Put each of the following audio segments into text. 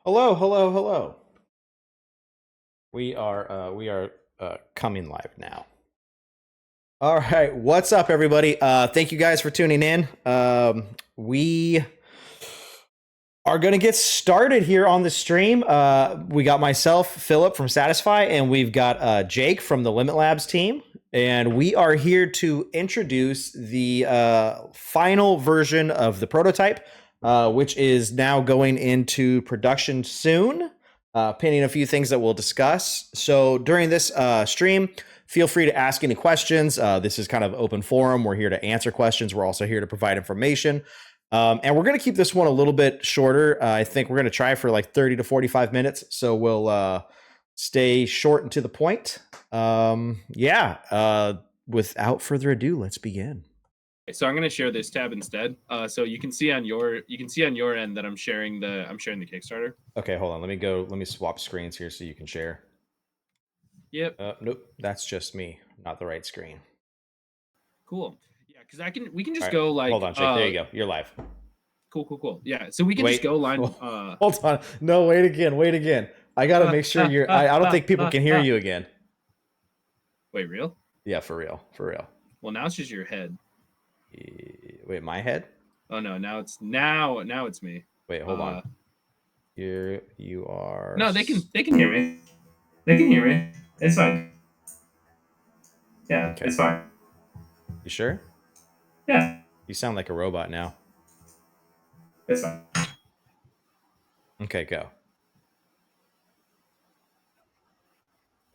Hello, hello, hello. We are coming live now. All right, what's up, everybody? Thank you guys for tuning in. We are going to get started here on the stream. We got myself, Philip from Satisfye, and we've got Jake from the Limit Labs team. And we are here to introduce the final version of the prototype, which is now going into production soon, pending a few things that we'll discuss. So during this stream, feel free to ask any questions. This is kind of open forum. We're here to answer questions. We're also here to provide information. And we're going to keep this one a little bit shorter. I think we're going to try for like 30 to 45 minutes. So we'll stay short and to the point. Without further ado, let's begin. So I'm going to share this tab instead. So you can see on your end that I'm sharing the Kickstarter. Okay, hold on. Let me swap screens here so you can share. Yep. Nope, that's just me, not the right screen. Cool. Yeah, because we can just go like. Hold on, Jake. There you go. You're live. Cool. Yeah, so we can just go line. Hold on. No, wait again. I gotta make sure you're. I don't think people can hear you again. Wait, real? Yeah, for real. Well, now it's just your head. Wait, my head? Oh no, now it's me. Wait, hold on. You are. No, they can hear me. They can hear me. It's fine. Yeah, okay. It's fine. You sure? Yeah. You sound like a robot now. It's fine. Okay, go.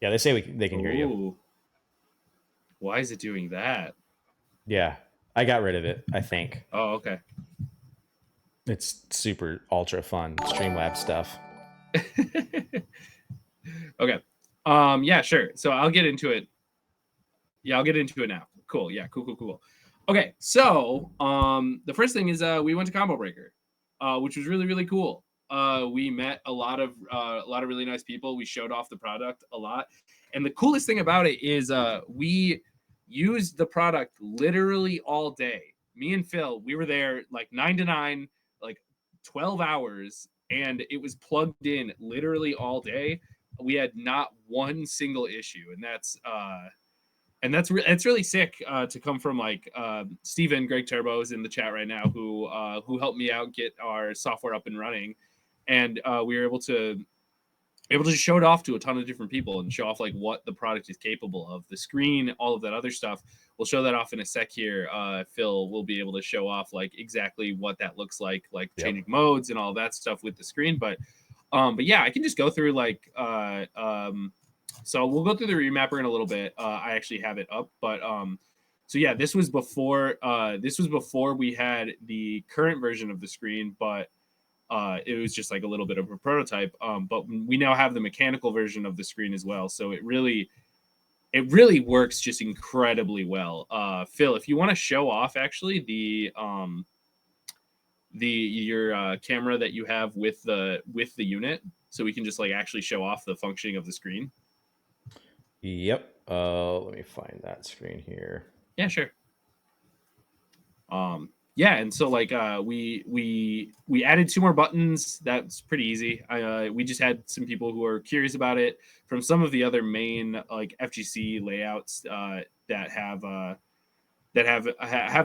Yeah, they say they can hear you. Why is it doing that? Yeah, I got rid of it, I think. Oh, okay. It's super ultra fun Streamlabs stuff. Okay. Yeah, sure. So I'll get into it. Yeah, I'll get into it now. Cool. Yeah, cool. Okay, so the first thing is we went to Combo Breaker, which was really, really cool. We met a lot of really nice people. We showed off the product a lot. And the coolest thing about it is we used the product literally all day. Me and Phil, we were there like 9 to 9, like 12 hours, and it was plugged in literally all day. We had not one single issue, and that's really sick to come from like Steven, Greg Turbo is in the chat right now, who helped me out get our software up and running, and we were able to show it off to a ton of different people and show off like what the product is capable of. The screen, all of that other stuff. We'll show that off in a sec here. Phil will be able to show off like exactly what that looks like changing modes and all that stuff with the screen. But yeah, I can just go through like so we'll go through the remapper in a little bit. I actually have it up, but so yeah, this was before we had the current version of the screen, but it was just like a little bit of a prototype. But we now have the mechanical version of the screen as well. So it really works just incredibly well. Phil, if you want to show off actually your camera that you have with the unit, so we can just like actually show off the functioning of the screen. Yep. Let me find that screen here. Yeah, sure. Yeah, and so like we added 2 more buttons. That's pretty easy. We just had some people who are curious about it from some of the other main like FGC layouts that have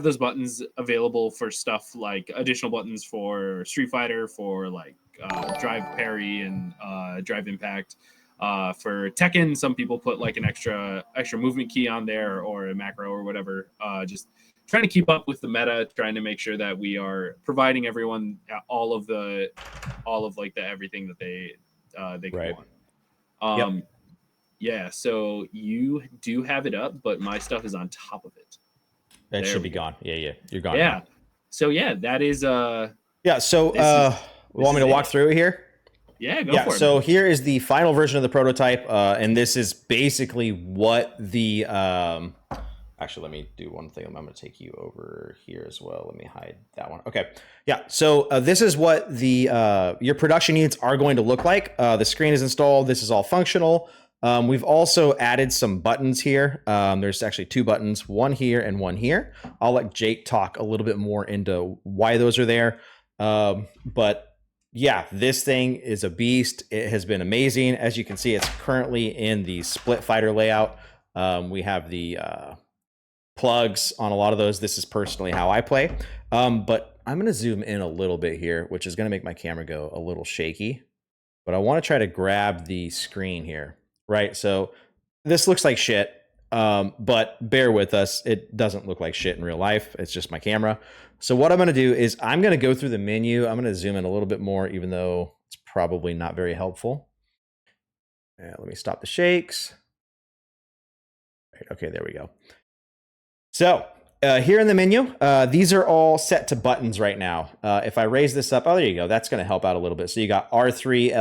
those buttons available for stuff like additional buttons for Street Fighter, for like drive parry and drive impact. For Tekken, some people put like an extra movement key on there or a macro or whatever. Just trying to keep up with the meta, trying to make sure that we are providing everyone all of the everything that they right. want. Yeah, so you do have it up, but my stuff is on top of it. That should be gone. Yeah, you're gone. Yeah. Now. So yeah, that is yeah, so want me to walk through it here? Yeah, go for it. So here is the final version of the prototype, and this is basically what the actually, let me do one thing. I'm going to take you over here as well. Let me hide that one. Okay. Yeah. So this is what the your production units are going to look like. The screen is installed. This is all functional. We've also added some buttons here. There's actually 2 buttons, one here and one here. I'll let Jake talk a little bit more into why those are there. But yeah, this thing is a beast. It has been amazing. As you can see, it's currently in the split fighter layout. We have the plugs on a lot of those. This is personally how I play. But I'm going to zoom in a little bit here, which is going to make my camera go a little shaky. But I want to try to grab the screen here, right? So this looks like shit, but bear with us. It doesn't look like shit in real life. It's just my camera. So what I'm going to do is I'm going to go through the menu. I'm going to zoom in a little bit more, even though it's probably not very helpful. Let me stop the shakes. Right, okay, there we go. So here in the menu, these are all set to buttons right now. If I raise this up, oh, there you go. That's going to help out a little bit. So you got R3,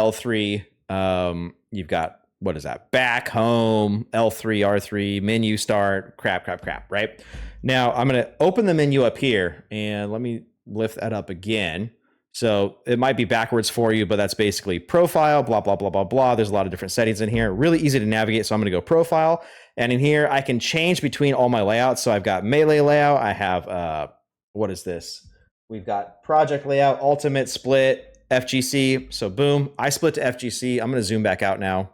L3. You've got, what is that? Back, home, L3, R3, menu start, crap, right? Now I'm going to open the menu up here and let me lift that up again. So it might be backwards for you, but that's basically profile, blah, blah, blah, blah, blah. There's a lot of different settings in here. Really easy to navigate. So I'm going to go profile. And in here, I can change between all my layouts. So I've got melee layout. I have, what is this? We've got project layout, ultimate, split, FGC. So boom, I split to FGC. I'm going to zoom back out now.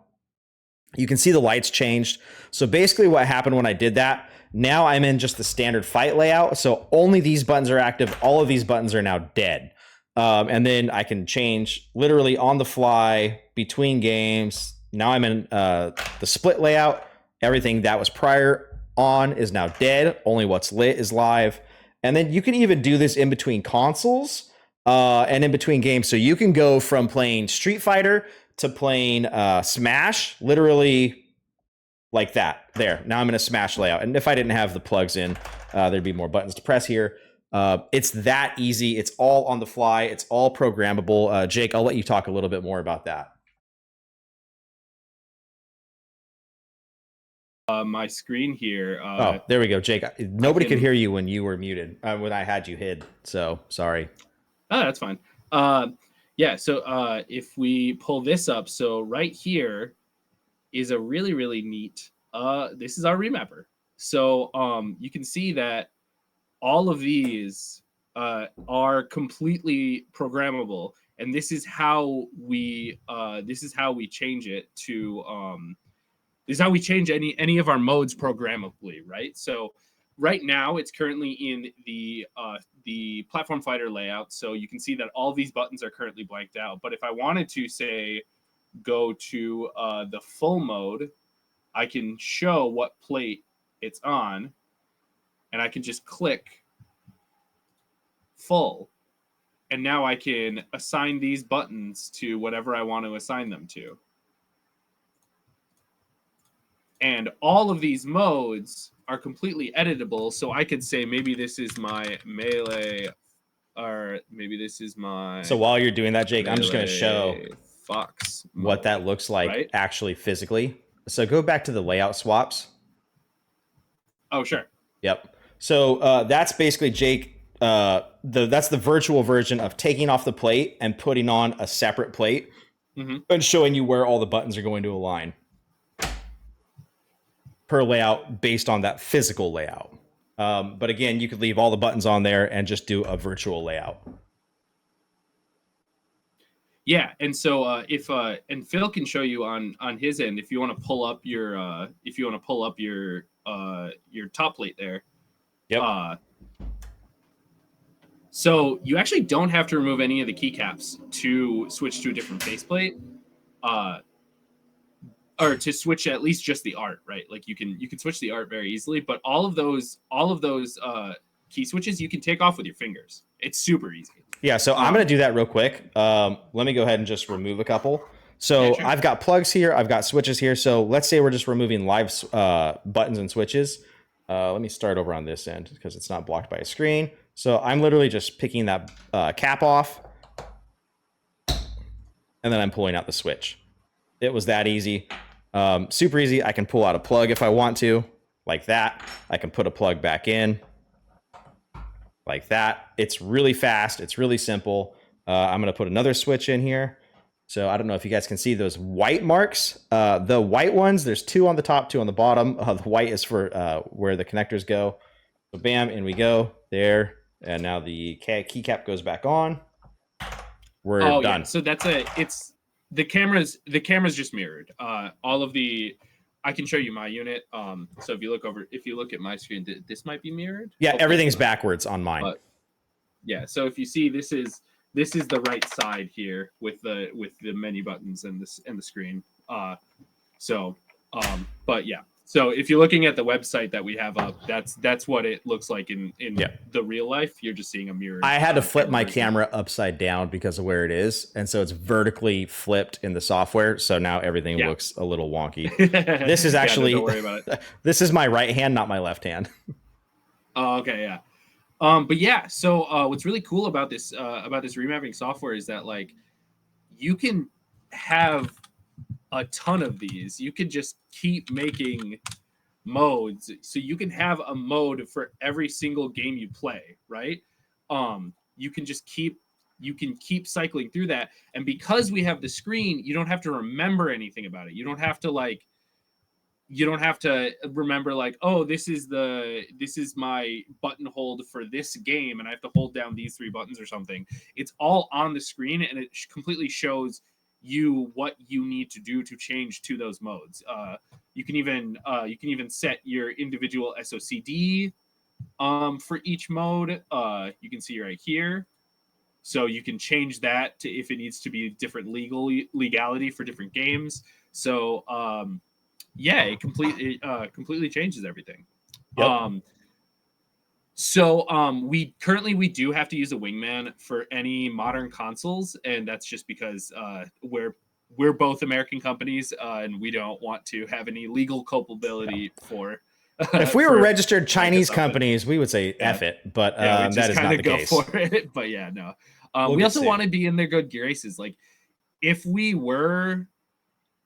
You can see the lights changed. So basically what happened when I did that, now I'm in just the standard fight layout. So only these buttons are active. All of these buttons are now dead. And then I can change literally on the fly between games. Now I'm in the split layout. Everything that was prior on is now dead. Only what's lit is live. And then you can even do this in between consoles and in between games. So you can go from playing Street Fighter to playing Smash, literally like that. There. Now I'm in a Smash layout. And if I didn't have the plugs in, there'd be more buttons to press here. It's that easy. It's all on the fly. It's all programmable. Jake, I'll let you talk a little bit more about that. My screen here. Oh, there we go, Jake. Nobody could hear you when you were muted, when I had you hid. So sorry. Oh, that's fine. Yeah, so if we pull this up, so right here is a really, really neat, this is our remapper. So you can see that all of these are completely programmable, and this is how we change it to this is how we change any of our modes programmably, right? So right now it's currently in the platform fighter layout, so you can see that all these buttons are currently blanked out. But if I wanted to say go to the full mode, I can show what plate it's on, and I can just click full, and now I can assign these buttons to whatever I want to assign them to. And all of these modes are completely editable. So I could say maybe this is my melee, or maybe this is my. So while you're doing that, Jake, I'm just going to show Fox mode, what that looks like, right? Actually physically. So go back to the layout swaps. Oh, sure. Yep. So that's basically, Jake, that's the virtual version of taking off the plate and putting on a separate plate and showing you where all the buttons are going to align per layout based on that physical layout. But again, you could leave all the buttons on there and just do a virtual layout. Yeah, and so and Phil can show you on his end if you want to pull up your your top plate there. Yep. So you actually don't have to remove any of the keycaps to switch to a different faceplate. Or to switch at least just the art, right? Like you can switch the art very easily, but all of those key switches you can take off with your fingers. It's super easy. Yeah, so I'm going to do that real quick. Let me go ahead and just remove a couple. So yeah, sure. I've got plugs here. I've got switches here. So let's say we're just removing live buttons and switches. Let me start over on this end because it's not blocked by a screen. So I'm literally just picking that cap off, and then I'm pulling out the switch. It was that easy. Super easy. I can pull out a plug if I want to, like that. I can put a plug back in, like that. It's really fast. It's really simple. I'm going to put another switch in here. So I don't know if you guys can see those white marks. The white ones, there's 2 on the top, 2 on the bottom. The white is for where the connectors go. So bam, in we go there. And now the keycap goes back on. we're Oh yeah, done. so it's the camera's just mirrored. All of the I can show you my unit. So if you look at my screen, this might be mirrored. Yeah, Hopefully it's everything's not. backwards on mine. But yeah, so if you see, this is the right side here with the menu buttons and the screen. So, but yeah. So if you're looking at the website that we have up, that's what it looks like in Yeah. the real life. You're just seeing a mirrored. I had to flip my version. camera upside down because of where it is, and so it's vertically flipped in the software. So now everything Yeah. looks a little wonky. This is Yeah, actually don't worry about it. this is my right hand, not my left hand. Oh, okay, yeah. But yeah, so what's really cool about this remapping software is that like you can have a ton of these. You can just keep making modes, so you can have a mode for every single game you play, right? You can just keep cycling through that, and because we have the screen, you don't have to remember anything about it. You don't have to remember like, oh, this is my button hold for this game and I have to hold down these three buttons or something. It's all on the screen, and it completely shows you what you need to do to change to those modes. You can even set your individual SOCD for each mode. You can see right here. So you can change that to if it needs to be different legality for different games. So yeah, it completely changes everything. Yep. We do have to use a wingman for any modern consoles, and that's just because we're both American companies, and we don't want to have any legal culpability for. If we were registered Chinese Microsoft. companies, we would say F it, but Yeah, we that just is not kind the of go case. for it. But yeah, no. We'll We get also sued. want to be in their good graces. Like if we were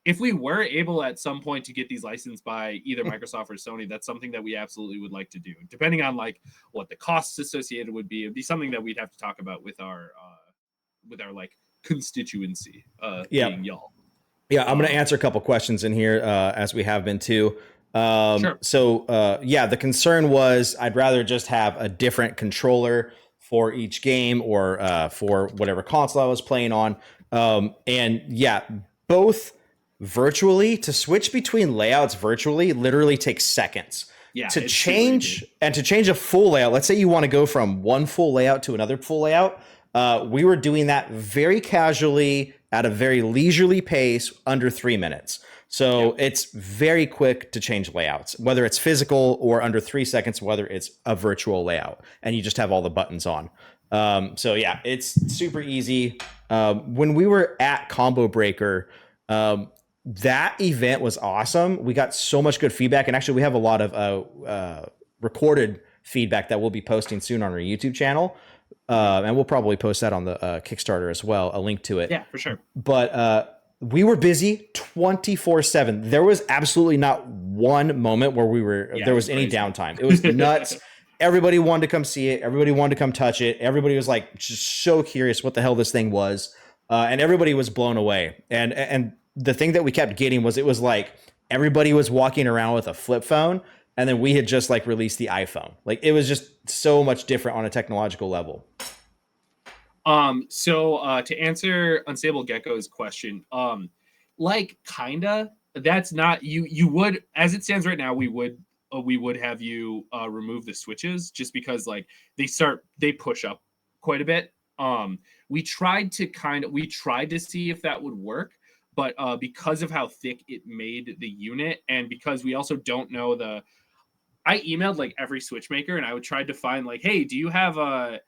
able at some point to get these licensed by either Microsoft or Sony, that's something that we absolutely would like to do. Depending on like what the costs associated would be, it'd be something that we'd have to talk about with our like constituency, Yeah. being y'all. Yeah, I'm going to answer a couple questions in here as we have been too. Sure. So yeah, the concern was I'd rather just have a different controller for each game or for whatever console I was playing on. And yeah, both virtually to switch between layouts virtually literally takes seconds. Yeah, To it's change a full layout, let's say you want to go from one full layout to another full layout. We were doing that very casually at a very leisurely pace under 3 minutes. So it's very quick to change layouts, whether it's physical or under 3 seconds, whether it's a virtual layout, and you just have all the buttons on. So yeah, it's super easy. When we were at Combo Breaker, that event was awesome. We got so much good feedback, and actually we have a lot of recorded feedback that we'll be posting soon on our YouTube channel. And we'll probably post that on the Kickstarter as well, a link to it. Yeah, for sure. But we were busy 24/7. There was absolutely not one moment where there was any downtime. It was nuts. Everybody wanted to come see it. Everybody wanted to come touch it. Everybody was like just so curious what the hell this thing was. And everybody was blown away. And the thing that we kept getting was it was like everybody was walking around with a flip phone, and then we had just like released the iPhone. Like it was just so much different on a technological level. So to answer Unstable Gecko's question, like kinda, that's not you would, as it stands right now, we would have you remove the switches just because like they push up quite a bit. We tried to see if that would work, but because of how thick it made the unit, and because we also don't know I emailed like every switch maker, and I would try to find like, hey, do you have a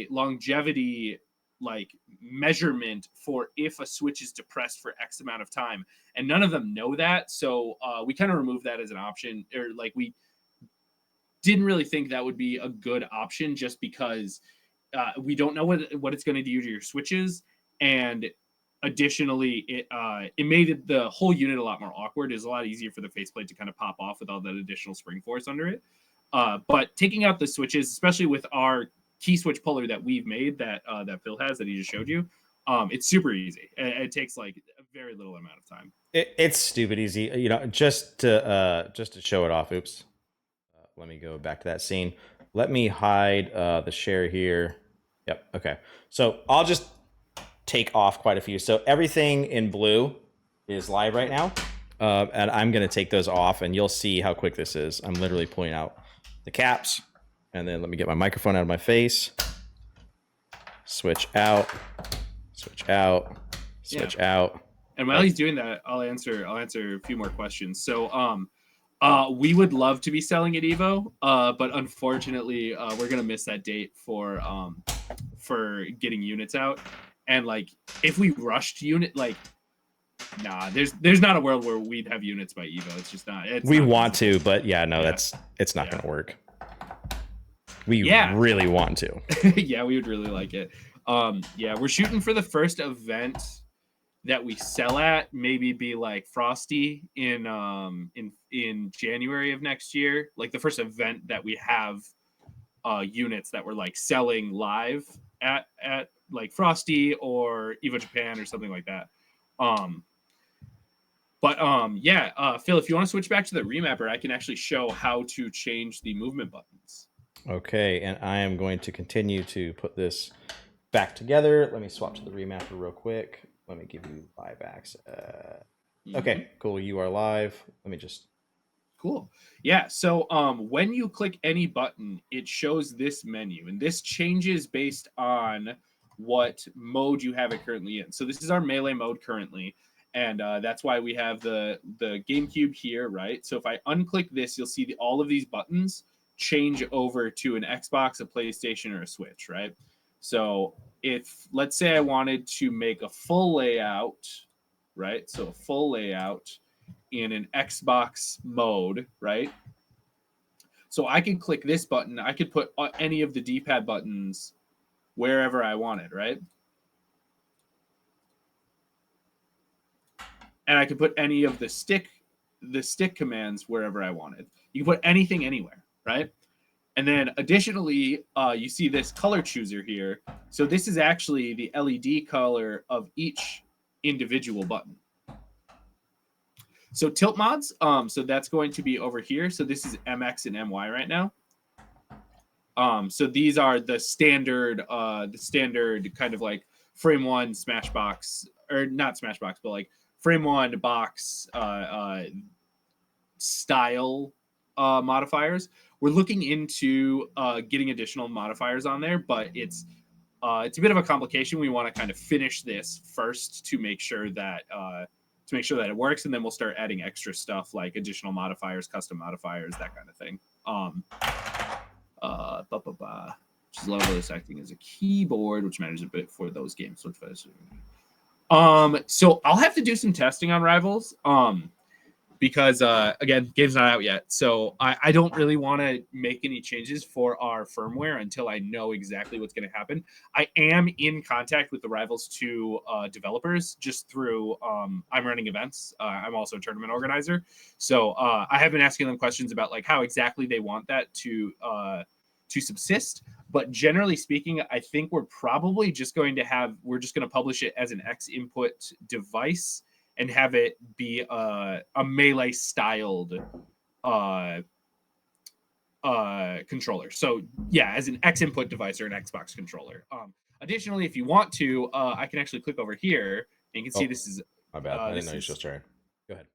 longevity like measurement for if a switch is depressed for X amount of time? And none of them know that. So we kind of removed that as an option, or like we didn't really think that would be a good option just because we don't know what it's going to do to your switches. And additionally, it made the whole unit a lot more awkward. It's a lot easier for the faceplate to kind of pop off with all that additional spring force under it. But taking out the switches, especially with our key switch puller that we've made that Phil has that he just showed you, it's super easy. It takes like a very little amount of time. It's stupid easy. You know, just to show it off. Oops. Let me go back to that scene. Let me hide the share here. Yep. Okay. So I'll just take off quite a few. So everything in blue is live right now. And I'm going to take those off, and you'll see how quick this is. I'm literally pulling out the caps, and then let me get my microphone out of my face. Switch out, switch out, switch out. And while he's doing that, I'll answer a few more questions. So we would love to be selling at Evo, but unfortunately, we're gonna miss that date for getting units out. And like, if we rushed unit, like, nah, there's not a world where we'd have units by Evo. It's just not. We want to, but yeah, no, it's not gonna work. We really want to. Yeah, we would really like it. We're shooting for the first event that we sell at, maybe be like Frosty in January of next year. Like the first event that we have units that we're like selling live at like Frosty or Evo Japan or something like that. Phil, if you want to switch back to the Remapper, I can actually show how to change the movement buttons. Okay, and I am going to continue to put this back together. Let me swap to the Remapper real quick. Let me give you live access. Okay, cool. You are live. Let me just. Cool. Yeah. So when you click any button, it shows this menu, and this changes based on what mode you have it currently in. So this is our melee mode currently, and that's why we have the GameCube here, right? So if I unclick this, you'll see all of these buttons change over to an Xbox, a PlayStation, or a Switch, right? So if, let's say I wanted to make a full layout, right? So a full layout in an Xbox mode, right? So I can click this button. I could put any of the D-pad buttons wherever I wanted, right? And I could put any of the stick commands wherever I wanted. You can put anything anywhere, right? And then additionally, you see this color chooser here. So this is actually the LED color of each individual button. So tilt mods, so that's going to be over here. So this is MX and MY right now. So these are the standard kind of like frame one Smashbox, or not Smashbox, but like frame one box style modifiers. We're looking into getting additional modifiers on there, but it's a bit of a complication. We want to kind of finish this first to make sure that it works, and then we'll start adding extra stuff like additional modifiers, custom modifiers, that kind of thing. Which is levelist acting as a keyboard, which matters a bit for those games. So I'll have to do some testing on Rivals. Because again, game's not out yet, so I don't really want to make any changes for our firmware until I know exactly what's going to happen. I am in contact with the Rivals 2 developers just through I'm running events. I'm also a tournament organizer, so I have been asking them questions about like how exactly they want that to subsist. But generally speaking, I think we're probably just going to publish it as an X input device and have it be a melee styled controller. So yeah, as an X input device or an Xbox controller. Additionally, if you want to, I can actually click over here and you can see this is my bad. I didn't know you just turned. Go ahead.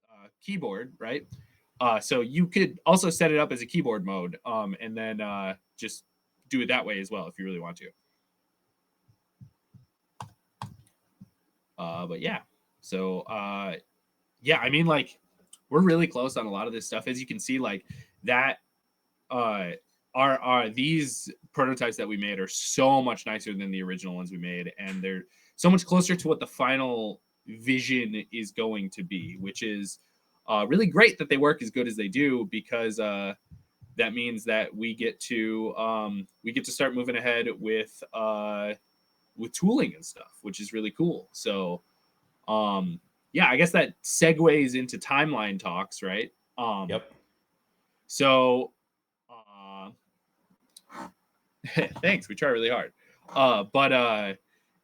Keyboard, right? So you could also set it up as a keyboard mode, and then just do it that way as well if you really want to. But yeah. So, I mean, like, we're really close on a lot of this stuff. As you can see, like, that these prototypes that we made are so much nicer than the original ones we made, and they're so much closer to what the final vision is going to be, which is really great that they work as good as they do, because that means that we get to start moving ahead with tooling and stuff, which is really cool. So. I guess that segues into timeline talks, right? Yep. So, thanks. We try really hard.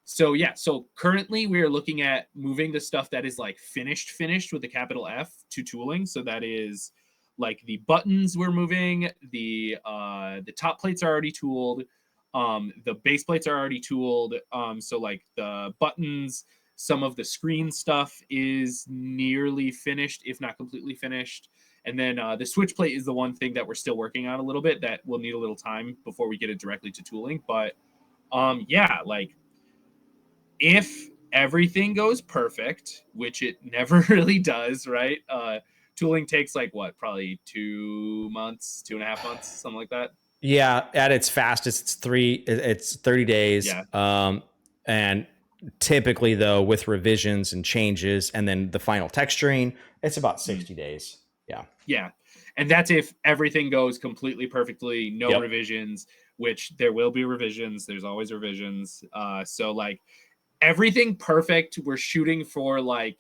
So currently we are looking at moving the stuff that is like finished with a capital F to tooling. So that is like the buttons we're moving, the top plates are already tooled. The base plates are already tooled. So like the buttons, some of the screen stuff is nearly finished, if not completely finished. And then the switch plate is the one thing that we're still working on a little bit that will need a little time before we get it directly to tooling. But yeah, like if everything goes perfect, which it never really does, right? Tooling takes like what, probably 2 months, 2.5 months, something like that. Yeah, at its fastest, it's 30 days. Yeah. And typically though, with revisions and changes and then the final texturing, it's about 60 days. Yeah. Yeah. And that's if everything goes completely perfectly, no Yep. revisions, which there will be revisions. There's always revisions. So like everything perfect, we're shooting for like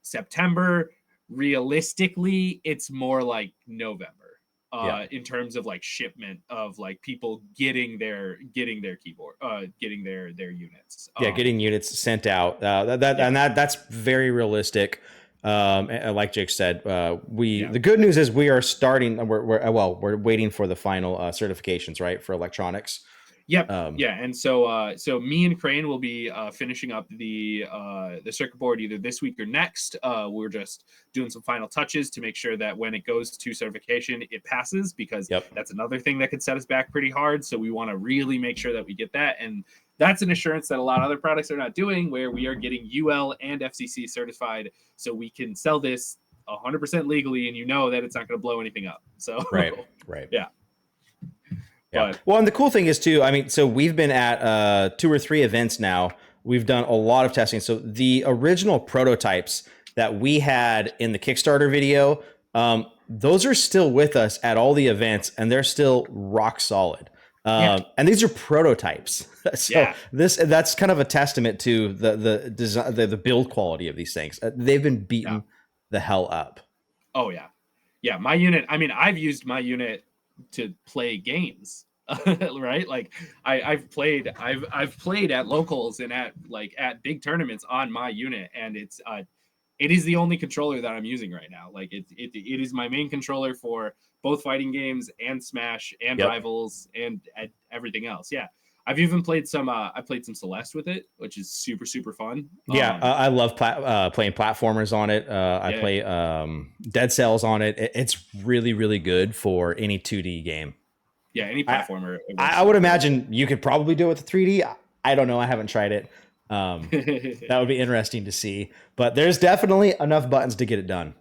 September. Realistically, it's more like November. In terms of like shipment of like people getting their keyboard, getting their units. Yeah, getting units sent out. And that's very realistic. And like Jake said, the good news is we are starting. We're waiting for the final certifications, right, for electronics. Yep. And so me and Crane will be finishing up the circuit board either this week or next. We're just doing some final touches to make sure that when it goes to certification, it passes, because that's another thing that could set us back pretty hard. So we want to really make sure that we get that, and that's an assurance that a lot of other products are not doing, where we are getting UL and FCC certified, so we can sell this 100% legally, and you know that it's not going to blow anything up. So right. Yeah. Yeah. Well, and the cool thing is too, I mean, so we've been at 2 or 3 events now. We've done a lot of testing. So the original prototypes that we had in the Kickstarter video, those are still with us at all the events, and they're still rock solid. And these are prototypes. So that's kind of a testament to the design, the build quality of these things. They've been beaten the hell up. Oh yeah. Yeah. My unit, I mean, I've used my unit to play games, right? Like I've played at locals and at big tournaments on my unit, and it is the only controller that I'm using right now. Like it is my main controller for both fighting games and Smash and Rivals and everything else. Yeah. I've even played some I played some Celeste with it, which is super, super fun. Yeah, I love playing platformers on it. I play Dead Cells on it. It's really, really good for any 2D game. Yeah, any platformer. I would imagine you could probably do it with the 3D. I don't know. I haven't tried it. That would be interesting to see. But there's definitely enough buttons to get it done.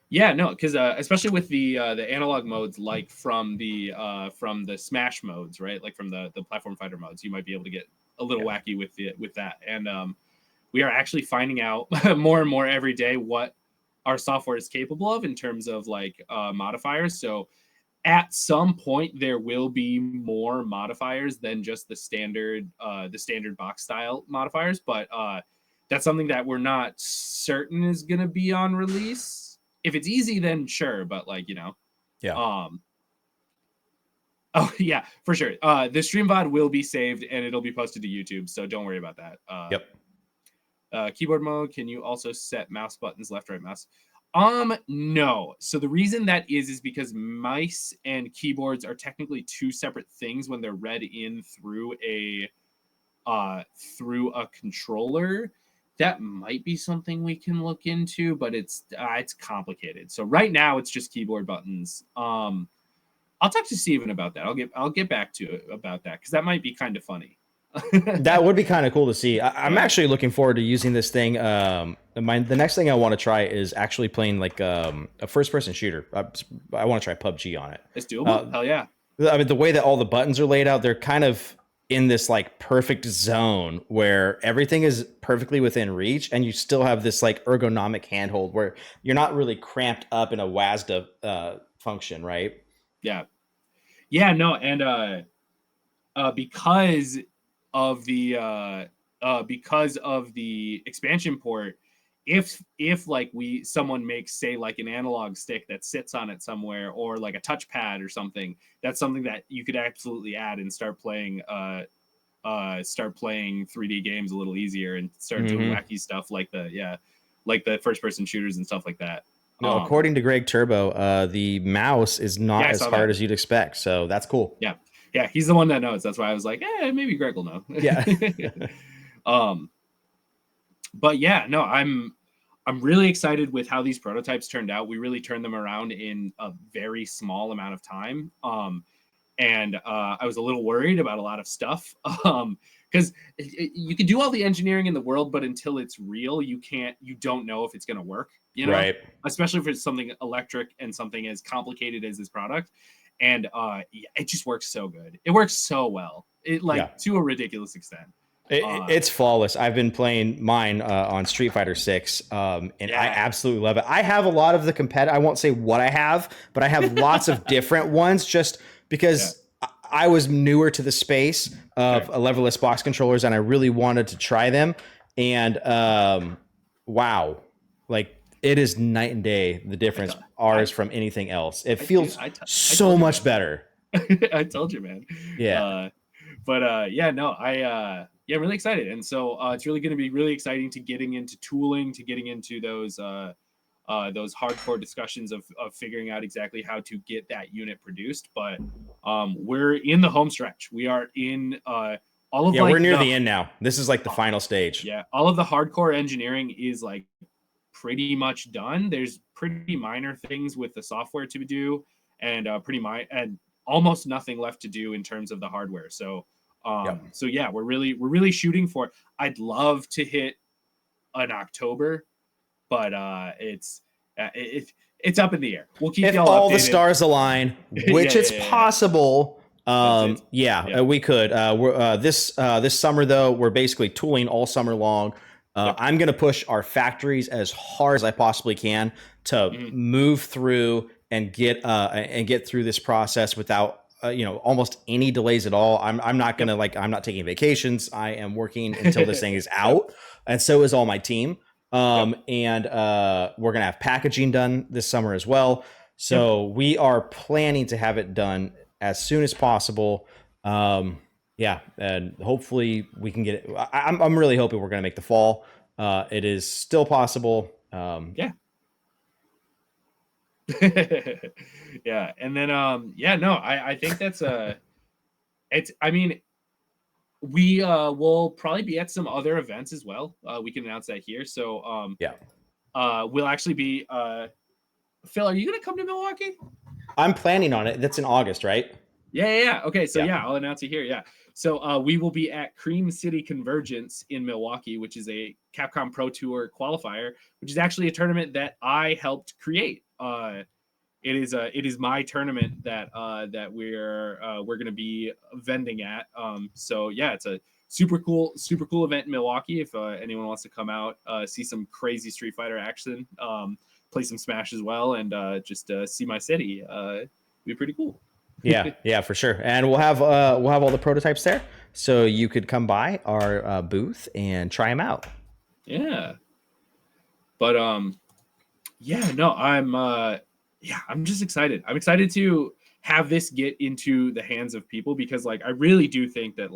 Yeah, no, because especially with the analog modes, like from the Smash modes, right? Like from the platform fighter modes, you might be able to get a little wacky with that. And we are actually finding out more and more every day what our software is capable of in terms of like modifiers. So at some point there will be more modifiers than just the standard box style modifiers, but that's something that we're not certain is going to be on release. If it's easy, then sure, but like, oh yeah, for sure. The stream VOD will be saved and it'll be posted to YouTube, so don't worry about that. Keyboard mode, can you also set mouse buttons, left, right mouse? No. So the reason that is because mice and keyboards are technically 2 separate things when they're read in through a controller. That might be something we can look into, but it's complicated. So right now it's just keyboard buttons. I'll talk to Steven about that. I'll get back to it about that, because that might be kind of funny. That would be kind of cool to see. I'm actually looking forward to using this thing. The next thing I want to try is actually playing like a first-person shooter. I want to try PUBG on it. It's doable. Hell yeah. I mean, the way that all the buttons are laid out, they're kind of in this like perfect zone where everything is perfectly within reach, and you still have this like ergonomic handhold where you're not really cramped up in a WASD function, right? Yeah. No, and because of the expansion port, if like someone makes, say, like an analog stick that sits on it somewhere, or like a touchpad or something, that's something that you could absolutely add and start playing 3D games a little easier, and start doing wacky stuff like the first person shooters and stuff like that. No, according to Greg Turbo, the mouse is not as hard as you'd expect, so that's cool. Yeah. Yeah, he's the one that knows. That's why I was like, maybe Greg will know. Yeah. But yeah, no, I'm really excited with how these prototypes turned out. We really turned them around in a very small amount of time. And I was a little worried about a lot of stuff. Because you can do all the engineering in the world, but until it's real, you don't know if it's going to work, Right. especially if it's something electric and something as complicated as this product. And it just works so good. It works so well, to a ridiculous extent. It's flawless. I've been playing mine on Street Fighter 6, and I absolutely love it. I have a lot of the competitive. I won't say what I have, but I have lots of different ones just because I was newer to the space of leverless box controllers, and I really wanted to try them. And wow, like it is night and day the difference ours from anything else. It feels so much better. I told you, man. Yeah. I'm really excited. And so it's really going to be really exciting to getting into tooling, to getting into those hardcore discussions of figuring out exactly how to get that unit produced. But we're in the home stretch. We are in all of we're near the end now. This is like the final stage. Yeah. All of the hardcore engineering is like pretty much done. There's pretty minor things with the software to do and and almost nothing left to do in terms of the hardware. So we're really shooting for. I'd love to hit an October, but it's up in the air. We'll keep y'all all updated. The stars align, which it's possible. We could. We're this summer though. We're basically tooling all summer long. I'm going to push our factories as hard as I possibly can to move through and get through this process without almost any delays at all. I'm not going to I'm not taking vacations. I am working until this thing is out, and so is all my team. And we're going to have packaging done this summer as well. So we are planning to have it done as soon as possible. And hopefully we can get it. I'm really hoping we're going to make the fall. It is still possible. Yeah. And then I think that's we will probably be at some other events as well. We can announce that here. So we'll actually be Phil, are you gonna come to Milwaukee? I'm planning on it. That's in August, right? Yeah. Okay, so I'll announce it here. Yeah. So we will be at Cream City Convergence in Milwaukee, which is a Capcom Pro Tour qualifier, which is actually a tournament that I helped create. It is my tournament that we're going to be vending at. It's a super cool event in Milwaukee. If anyone wants to come out, see some crazy Street Fighter action, play some Smash as well, and just see my city, it'd be pretty cool. Yeah, for sure. And we'll have all the prototypes there, so you could come by our booth and try them out. Yeah. But I'm just excited. I'm excited to have this get into the hands of people because I really do think that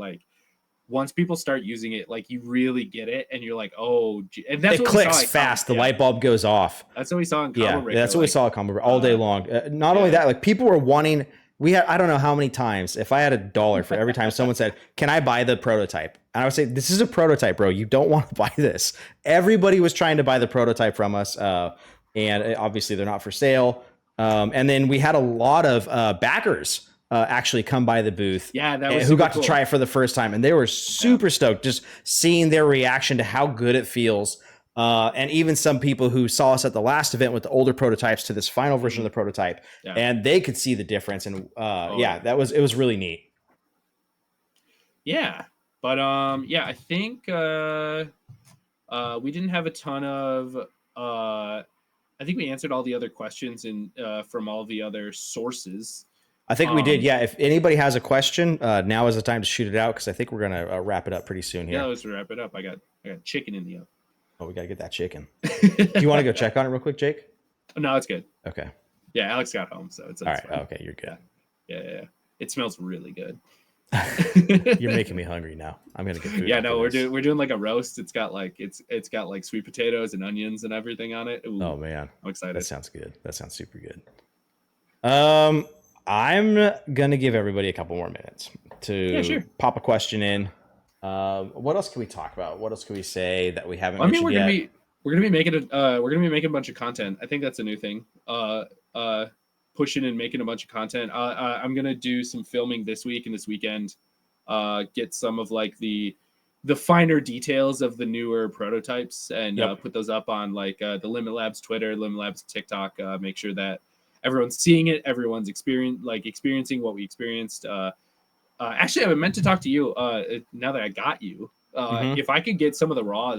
once people start using it, you really get it, and you're like, oh, and that's it what clicks fast. The light bulb goes off. That's what we saw in Combo Breaker. That's what we saw at Combo Breaker all day long. Not only that, people were wanting. We had, I don't know how many times, if I had $1 for every time someone said, can I buy the prototype? And I would say, this is a prototype, bro. You don't want to buy this. Everybody was trying to buy the prototype from us. And obviously they're not for sale. And then we had a lot of backers actually come by the booth. Yeah, that was who got to try it for the first time. And they were super stoked just seeing their reaction to how good it feels. And even some people who saw us at the last event with the older prototypes to this final version of the prototype, and they could see the difference. And it was really neat. Yeah, but I think we didn't have a ton of. I think we answered all the other questions from all the other sources. I think we did. Yeah. If anybody has a question, now is the time to shoot it out because I think we're gonna wrap it up pretty soon here. Yeah, let's wrap it up. I got chicken in the oven. Oh, we got to get that chicken. Do you want to go check on it real quick, Jake? No, it's good. Okay. Yeah, Alex got home, so it's all right. fine. Okay, you're good. Yeah. It smells really good. You're making me hungry now. I'm gonna get food. Yeah, no, we're doing like a roast. It's got it's got sweet potatoes and onions and everything on it. Ooh, oh man, I'm excited. That sounds good. That sounds super good. I'm gonna give everybody a couple more minutes to pop a question in. What else can we talk about? What else can we say that we haven't mentioned yet? We're gonna be making a bunch of content. I think that's a new thing. Pushing and making a bunch of content. I'm gonna do some filming this week and this weekend. Get some of like the finer details of the newer prototypes and put those up on like the Limit Labs Twitter, Limit Labs TikTok. Make sure that everyone's seeing it, everyone's experiencing what we experienced. Actually, I meant to talk to you now that I got you. If I could get some of the raw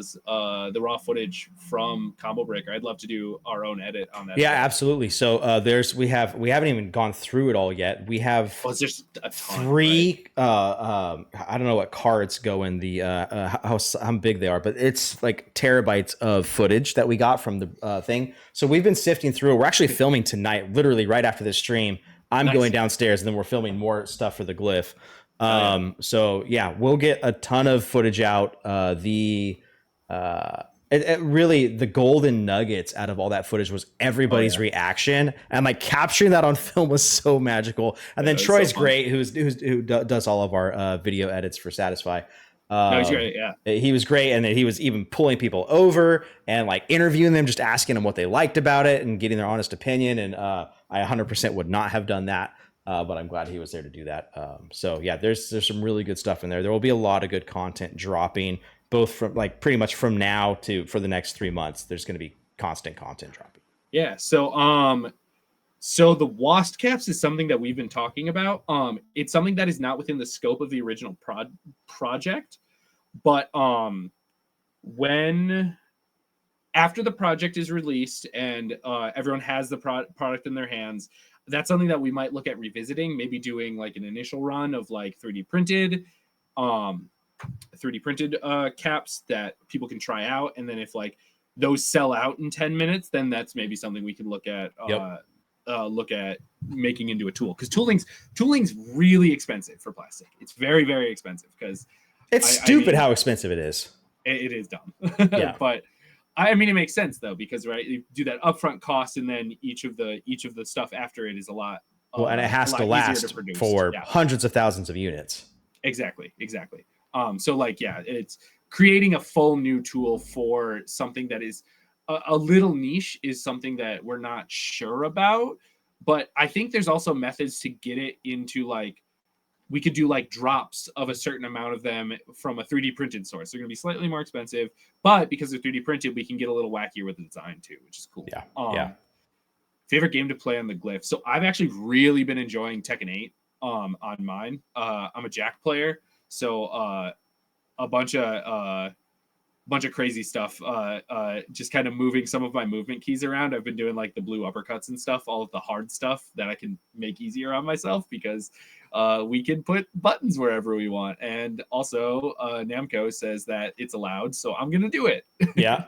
footage from Combo Breaker, I'd love to do our own edit on that. Yeah, absolutely. So we haven't even gone through it all yet. We have it's just a ton, 3 I don't know what cards go in the how big they are, but it's like terabytes of footage that we got from the thing. So we've been sifting through. We're actually filming tonight, literally right after this stream. I'm going downstairs and then we're filming more stuff for the Glyph. So yeah, we'll get a ton of footage out. Really, the golden nuggets out of all that footage was everybody's reaction, and like capturing that on film was so magical. And then Troy's so great, who does all of our video edits for Satisfy. He's great. Yeah, he was great, and then he was even pulling people over and like interviewing them, just asking them what they liked about it and getting their honest opinion. And I 100% would not have done that. But I'm glad he was there to do that. So yeah, there's some really good stuff in there. There will be a lot of good content dropping, both from like pretty much from now to for the next 3 months. There's going to be constant content dropping. Yeah. So the WAST caps is something that we've been talking about. It's something that is not within the scope of the original project, but when after the project is released and everyone has the product in their hands, that's something that we might look at revisiting, maybe doing like an initial run of like 3D printed caps that people can try out. And then if like those sell out in 10 minutes, then that's maybe something we can look at making into a tool. Because tooling's really expensive for plastic. It's very, very expensive because it's stupid how expensive it is. It is dumb. Yeah. But I mean, it makes sense though, because right, you do that upfront cost, and then each of the stuff after it is a lot. Well, and it has to last for hundreds of thousands of units. Exactly. So like, yeah, it's creating a full new tool for something that is a little niche is something that we're not sure about. But I think there's also methods to get it into like, we could do like drops of a certain amount of them from a 3D printed source. They're going to be slightly more expensive, but because they're 3D printed, we can get a little wackier with the design too, which is cool. Yeah. Favorite game to play on the Glyph. So I've actually really been enjoying Tekken 8 on mine. I'm a Jack player, so a bunch of crazy stuff. Just kind of moving some of my movement keys around. I've been doing like the blue uppercuts and stuff, all of the hard stuff that I can make easier on myself because we can put buttons wherever we want. And also Namco says that it's allowed, so I'm gonna do it. Yeah.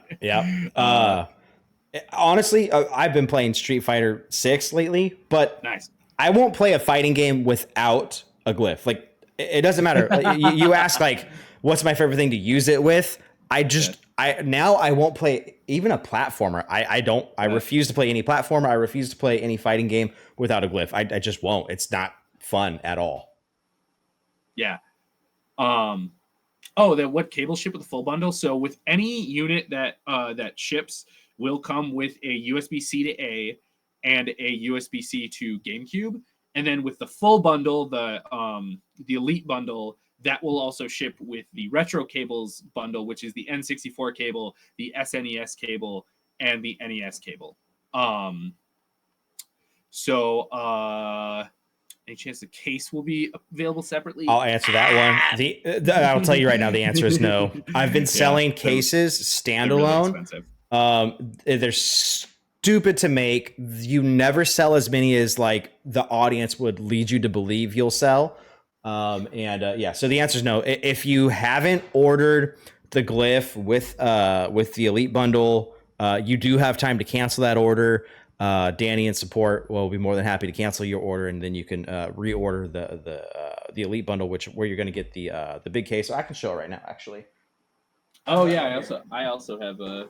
Honestly, I've been playing Street Fighter 6 lately, but nice. I won't play a fighting game without a Glyph. Like it doesn't matter. You ask like, what's my favorite thing to use it with? I won't play even a platformer. I refuse to play any platformer. I refuse to play any fighting game without a Glyph. I just won't. It's not fun at all. Yeah. What cable ship with the full bundle? So with any unit that ships will come with a USB-C to A and a USB-C to GameCube. And then with the full bundle, the Elite bundle, that will also ship with the retro cables bundle, which is the N64 cable, the SNES cable, and the NES cable. Any chance the case will be available separately? I'll answer that one. I'll tell you right now, the answer is no. I've been selling cases standalone. Really they're stupid to make. You never sell as many as like the audience would lead you to believe you'll sell. So the answer is no. If you haven't ordered the Glyph with the Elite bundle, you do have time to cancel that order. Danny in support will be more than happy to cancel your order, and then you can reorder the Elite bundle, where you're going to get the big case. I can show it right now, actually. Oh yeah, I also have a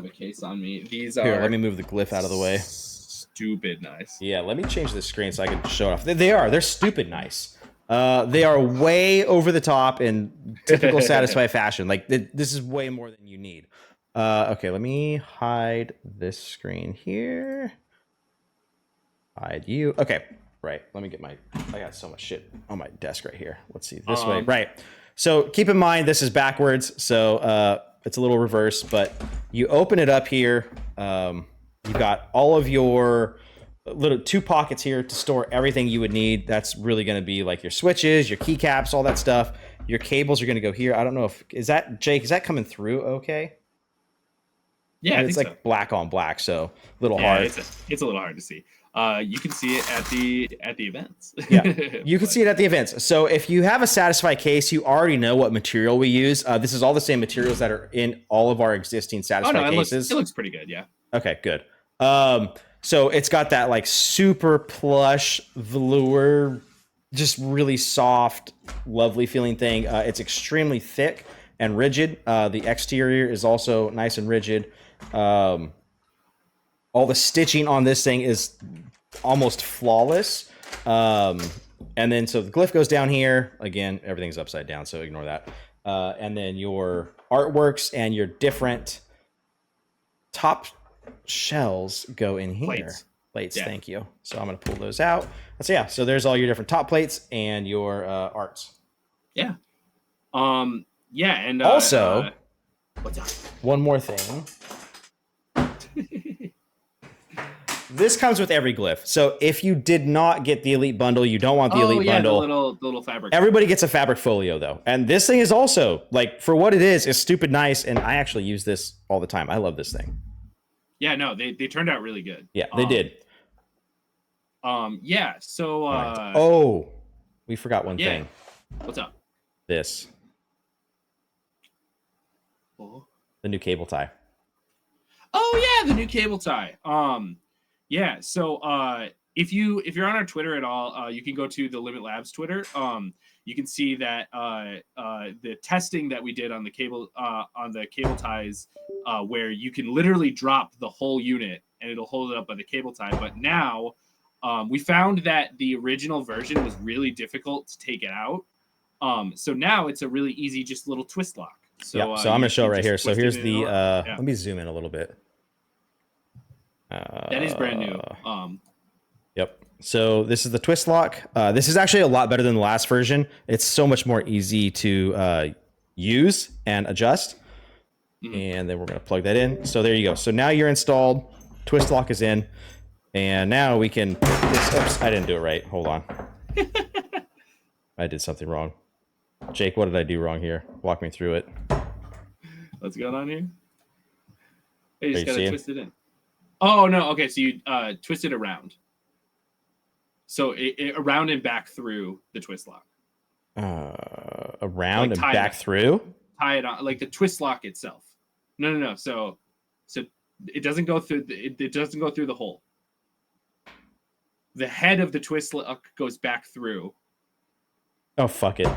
case on me. These are. Here, let me move the Glyph out of the way. stupid nice. Yeah, let me change the screen so I can show it off. They're stupid nice. They are way over the top in typical Satisfye fashion. Like this is way more than you need. Okay, let me hide this screen here. Hide you. Okay, right. Let me get I got so much shit on my desk right here. Let's see, this way. Right. So keep in mind, this is backwards. So it's a little reverse, but you open it up here. You've got all of your little 2 pockets here to store everything you would need. That's really going to be like your switches, your keycaps, all that stuff. Your cables are going to go here. I don't know if, Jake, is that coming through okay? Yeah, and it's like so. Black on black, so a little hard. It's a little hard to see. You can see it at the events. Yeah, you can see it at the events. So if you have a Satisfye case, you already know what material we use. This is all the same materials that are in all of our existing Satisfye cases. It looks pretty good, yeah. Okay, good. So it's got that like super plush velour, just really soft, lovely feeling thing. It's extremely thick and rigid. The exterior is also nice and rigid. All the stitching on this thing is almost flawless. And then so the glyph goes down here. Again, everything's upside down, so ignore that. And then your artworks and your different top shells go in here. Plates, yeah. Thank you. So I'm going to pull those out. So yeah, so there's all your different top plates and your arts. Yeah. Yeah, and also, what's up? One more thing. This comes with every glyph. So if you did not get the Elite bundle, you don't want the Elite bundle. The little fabric. Everybody gets a fabric folio though. And this thing is also, like, for what it is stupid nice. And I actually use this all the time. I love this thing. Yeah, no, they turned out really good. Yeah, they did. Yeah, so oh, we forgot one thing. What's up? This. Oh. The new cable tie. Oh yeah, the new cable tie. Yeah, so if you're on our Twitter at all, you can go to the Limit Labs Twitter. You can see that the testing that we did on the cable ties, where you can literally drop the whole unit and it'll hold it up by the cable tie. But now we found that the original version was really difficult to take it out. So now it's a really easy, just little twist lock. So, yeah, so I'm going to show right here. So here's the, let me zoom in a little bit. That is brand new. Yep. So this is the twist lock. This is actually a lot better than the last version. It's so much more easy to use and adjust. Mm-hmm. And then we're going to plug that in. So there you go. So now you're installed. Twist lock is in. And now we can put this. Oops, I didn't do it right. Hold on. I did something wrong. Jake, what did I do wrong here? Walk me through it. What's going on here? Hey, you just got to twist it in. Oh, no. Okay, so you twist it around. So it around and back through the twist lock. Around like and back through? Tie it on, like the twist lock itself. No. So it doesn't go through it doesn't go through the hole. The head of the twist lock goes back through. Oh, fuck it.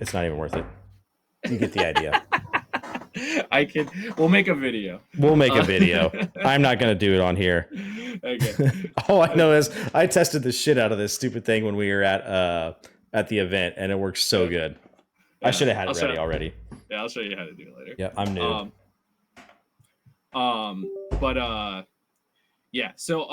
It's not even worth it. You get the idea. We'll make a video. We'll make a video. I'm not going to do it on here. Okay. All I know is I tested the shit out of this stupid thing when we were at the event, and it works so good. Yeah, I should have had it ready already. Yeah, I'll show you how to do it later. Yeah, I'm new. Yeah. So,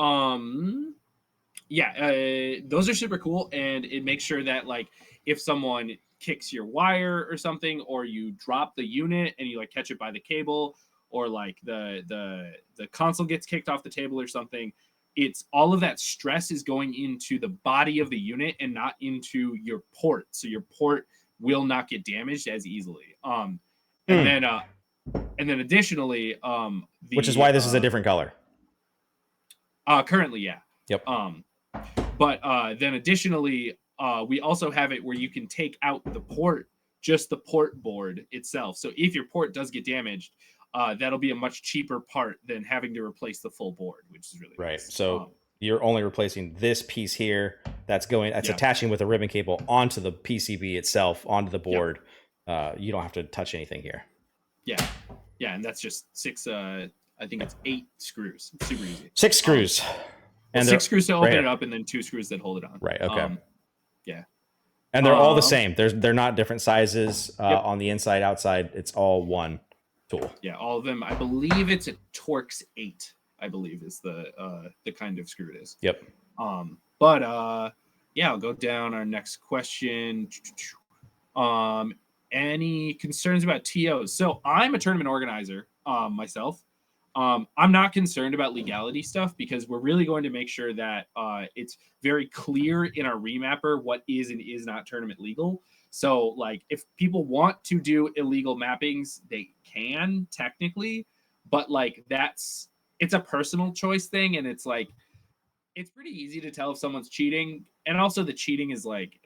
those are super cool, and it makes sure that, like, if someone kicks your wire or something, or you drop the unit and you like catch it by the cable, or like the console gets kicked off the table or something, it's all of that stress is going into the body of the unit and not into your port, so your port will not get damaged as easily. And then additionally, which is why this is a different color. Currently, yeah. Yep. But then additionally, we also have it where you can take out the port, just the port board itself. So if your port does get damaged, that'll be a much cheaper part than having to replace the full board, which is really right. Nice. So you're only replacing this piece here. That's attaching with a ribbon cable onto the PCB itself, onto the board. Yep. You don't have to touch anything here. Yeah. Yeah. And that's just 6, I think it's 8 screws. It's super easy. 6 screws. And six screws to open right it here. up, and then 2 screws that hold it on. Right. Okay. Yeah. And they're all the same. They're not different sizes Yep. on the inside, outside. It's all one tool. Yeah, all of them. I believe it's a Torx 8. I believe is the kind of screw it is. Yep. But yeah, I'll go down our next question. Any concerns about TOs? So I'm a tournament organizer myself. I'm not concerned about legality stuff because we're really going to make sure that it's very clear in our remapper what is and is not tournament legal. So, like, if people want to do illegal mappings, they can technically, but like it's a personal choice thing, and it's like it's pretty easy to tell if someone's cheating. And also, the cheating is like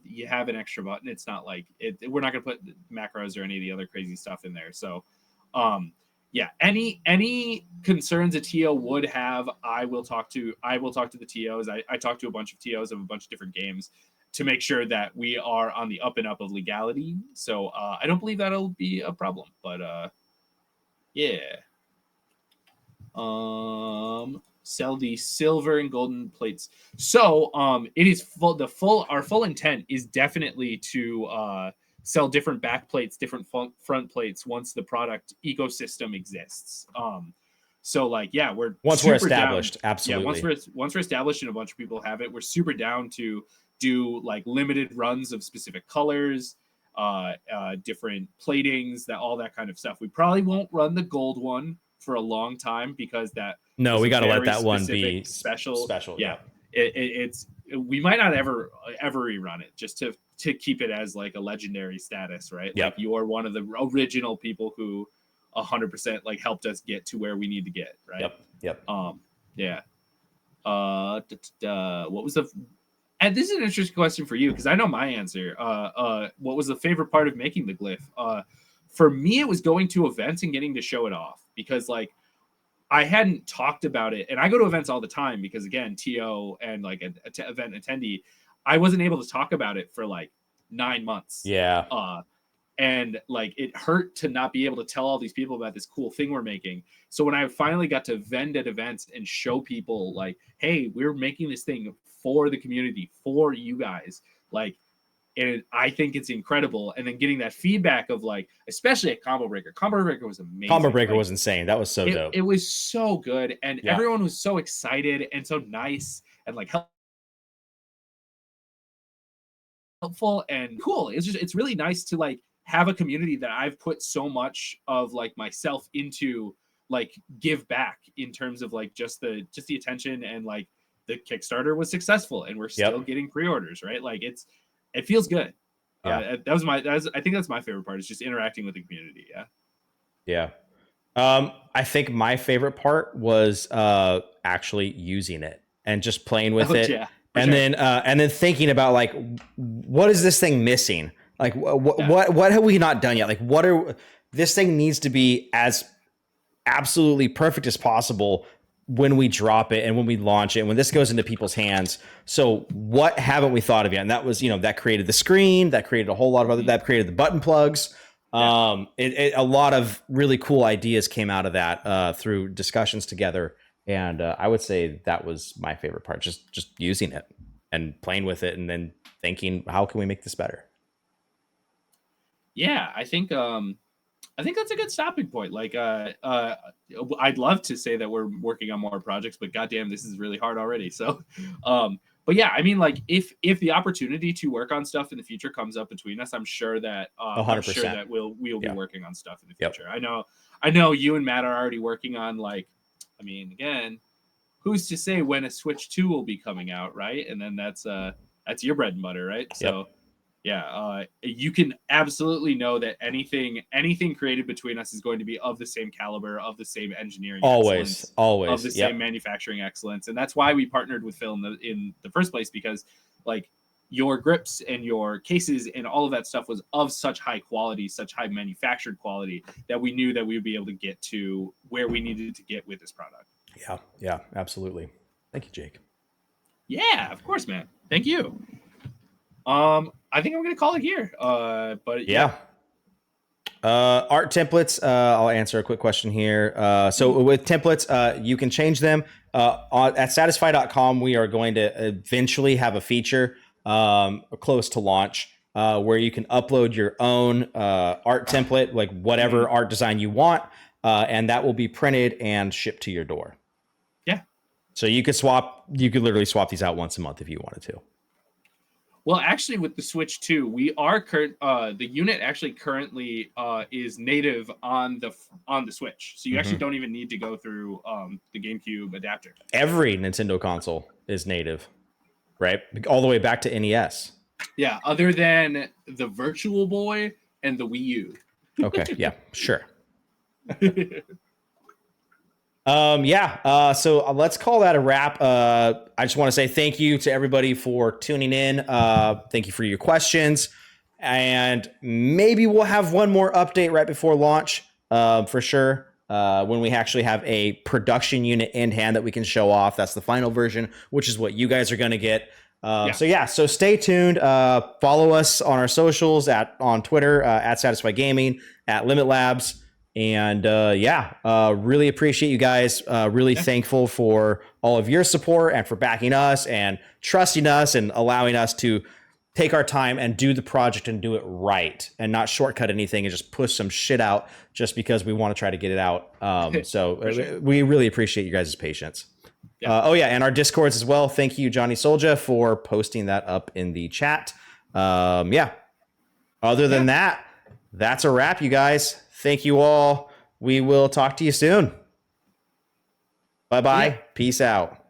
you have an extra button. It's not like we're not going to put macros or any of the other crazy stuff in there. So, yeah, any concerns a TO would have, I will talk to the TOs. I talked to a bunch of TOs of a bunch of different games to make sure that we are on the up and up of legality. So I don't believe that'll be a problem. But yeah. Sell the silver and golden plates. So it is our full intent is definitely to sell different back plates, different front plates once the product ecosystem exists. So like, yeah, once we're established, down, absolutely. Yeah, once we're established and a bunch of people have it, we're super down to do like limited runs of specific colors, different platings, all that kind of stuff. We probably won't run the gold one for a long time because we got to let that one be special. Yeah, it's we might not ever rerun it just to keep it as like a legendary status, right? Yep. Like you are one of the original people who 100% like helped us get to where we need to get, right? Yep. Yeah. What was and this is an interesting question for you because I know my answer. What was the favorite part of making the glyph? For me, it was going to events and getting to show it off because like I hadn't talked about it, and I go to events all the time because again, TO and like event attendee, I wasn't able to talk about it for like 9 months. Yeah. And like it hurt to not be able to tell all these people about this cool thing we're making. So when I finally got to vend at events and show people like, hey, we're making this thing for the community, for you guys, like, and I think it's incredible. And then getting that feedback of like, especially at Combo Breaker was amazing. Combo Breaker was insane. That was so dope. It was so good. And everyone was so excited and so nice and like helpful and cool. It's really nice to like have a community that I've put so much of like myself into, like give back in terms of like just the attention, and like the Kickstarter was successful and we're still getting pre-orders, right? Like it feels good. I think that's my favorite part, is just interacting with the community. Yeah. I think my favorite part was actually using it and just playing with it. Yeah, and then thinking about like, what is this thing missing? Like what have we not done yet? Like this thing needs to be as absolutely perfect as possible when we drop it and when we launch it, and when this goes into people's hands. So what haven't we thought of yet? And that was, that created the screen, that created a whole lot of other, that created the button plugs. A lot of really cool ideas came out of that through discussions together. And I would say that was my favorite part, just using it and playing with it and then thinking, how can we make this better? Yeah, I think that's a good stopping point. Like, I'd love to say that we're working on more projects, but goddamn, this is really hard already. So, but yeah, I mean, like, if the opportunity to work on stuff in the future comes up between us, I'm sure that 100%. we'll be working on stuff in the future. I know you and Matt are already working on, like, I mean, again, who's to say when a Switch 2 will be coming out, right? And then that's your bread and butter, right? So. Yeah, you can absolutely know that anything created between us is going to be of the same caliber, of the same engineering always of the same manufacturing excellence. And that's why we partnered with Phil in the first place, because like your grips and your cases and all of that stuff was of such high quality, such high manufactured quality, that we knew that we would be able to get to where we needed to get with this product. Yeah, absolutely. Thank you, Jake. Yeah, of course, man. Thank you. I think I'm going to call it here. But yeah. Art templates. I'll answer a quick question here. So with templates, you can change them. At satisfy.com, we are going to eventually have a feature close to launch where you can upload your own art template, like whatever art design you want, and that will be printed and shipped to your door. Yeah. So you could literally swap these out once a month if you wanted to. Well, actually, with the Switch 2, we are the unit actually currently is native on the Switch, so you actually don't even need to go through the GameCube adapter. Every Nintendo console is native, right? All the way back to NES. Yeah, other than the Virtual Boy and the Wii U. Okay, yeah, sure. So let's call that a wrap. I just want to say thank you to everybody for tuning in. Thank you for your questions, and maybe we'll have one more update right before launch, for sure. When we actually have a production unit in hand that we can show off. That's the final version, which is what you guys are going to get. So stay tuned. Follow us on our socials on Twitter, at Satisfye Gaming, at Limit Labs. And really appreciate you guys. Really thankful for all of your support and for backing us and trusting us and allowing us to take our time and do the project and do it right and not shortcut anything and just push some shit out just because we want to try to get it out. Sure. We really appreciate you guys' patience. Yeah. And our Discords as well. Thank you, Johnny Soldier, for posting that up in the chat. Other than that, that's a wrap, you guys. Thank you all. We will talk to you soon. Bye-bye. Yeah. Peace out.